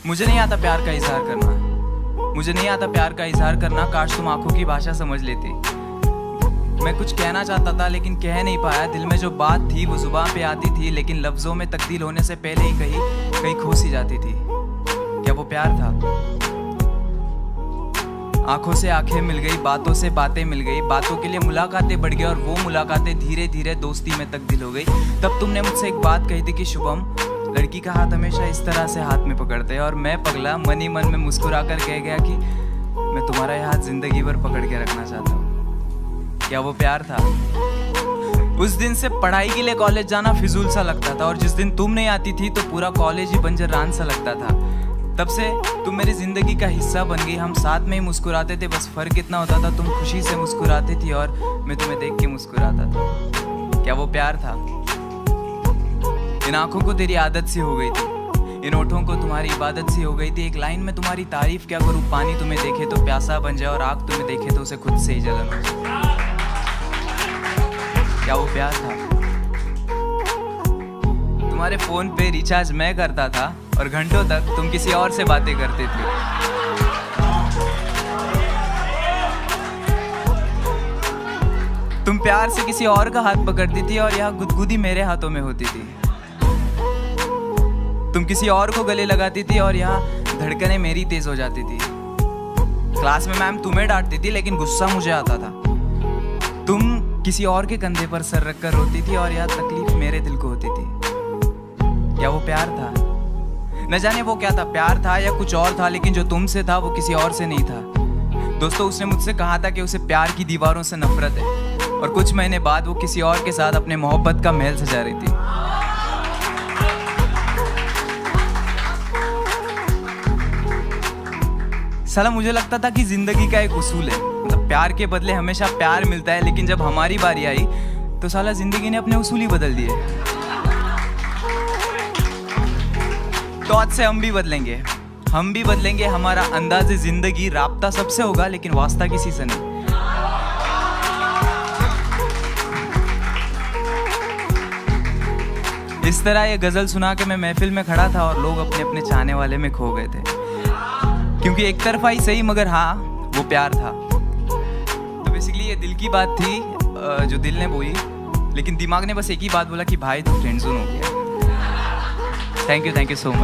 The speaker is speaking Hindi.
मुझे नहीं आता प्यार का इजहार करना, मुझे नहीं आता प्यार का इजहार करना। काश तुम आंखों की भाषा समझ लेती। मैं कुछ कहना चाहता था लेकिन कह नहीं पाया। दिल में जो बात थी वो जुबान पे आती थी, लेकिन लफ्जों में तब्दील होने से पहले ही कहीं खो सी जाती थी। क्या वो प्यार था? आंखों से आंखें मिल गई, बातों से बातें मिल गई, बातों के लिए मुलाकातें बढ़ गई और वो मुलाकातें धीरे धीरे दोस्ती में तब्दील हो गई। तब तुमने मुझसे एक बात कही थी कि शुभम, लड़की का हाथ हमेशा इस तरह से हाथ में पकड़ते हैं। और मैं पगला मन ही मन में मुस्कुरा कर कह गया कि मैं तुम्हारा ये हाथ जिंदगी भर पकड़ के रखना चाहता हूँ। क्या वो प्यार था? उस दिन से पढ़ाई के लिए कॉलेज जाना फिजूल सा लगता था, और जिस दिन तुम नहीं आती थी तो पूरा कॉलेज ही बंजर रान सा लगता था। तब से तुम मेरी जिंदगी का हिस्सा बन गई। हम साथ में ही मुस्कुराते थे, बस फर्क इतना होता था तुम खुशी से मुस्कुराती थी और मैं तुम्हें देख के मुस्कुराता था। क्या वो प्यार था? इन आंखों को तेरी आदत सी हो गई थी, इन होठों को तुम्हारी इबादत सी हो गई थी। एक लाइन में तुम्हारी तारीफ क्या करूं, पानी तुम्हें देखे तो प्यासा बन जाए और आग तुम्हें देखे तो उसे खुद से ही जलन हो जाए। क्या वो प्यार था? तुम्हारे फोन पे रिचार्ज मैं करता था और घंटों तक तुम किसी और से बातें करते थे। तुम प्यार से किसी और का हाथ पकड़ती थी और यहाँ गुदगुदी मेरे हाथों में होती थी। तुम किसी और को गले लगाती थी और यहाँ धड़कनें मेरी तेज हो जाती थी। क्लास में मैम तुम्हें डांटती थी लेकिन गुस्सा मुझे आता था। तुम किसी और के कंधे पर सर रखकर रोती थी और यहाँ तकलीफ मेरे दिल को होती थी। क्या वो प्यार था? न जाने वो क्या था, प्यार था या कुछ और था, लेकिन जो तुमसे था वो किसी और से नहीं था। दोस्तों, उसने मुझसे कहा था कि उसे प्यार की दीवारों से नफरत है, और कुछ महीने बाद वो किसी और के साथ अपने मोहब्बत का महल सजा रही थी। साला मुझे लगता था कि जिंदगी का एक उसूल है, मतलब प्यार के बदले हमेशा प्यार मिलता है, लेकिन जब हमारी बारी आई तो साला जिंदगी ने अपने उसूल ही बदल दिए। तो आज से हम भी बदलेंगे, हमारा अंदाज़े जिंदगी, राब्ता सबसे होगा लेकिन वास्ता किसी से नहीं। इस तरह ये गजल सुना के मैं महफिल में खड़ा था और लोग अपने अपने चाहने वाले में खो गए थे, क्योंकि एक तरफा ही सही मगर हाँ वो प्यार था। तो बेसिकली ये दिल की बात थी जो दिल ने बोली, लेकिन दिमाग ने बस एक ही बात बोला कि भाई तू फ्रेंड जोन हो गया। Thank you so much.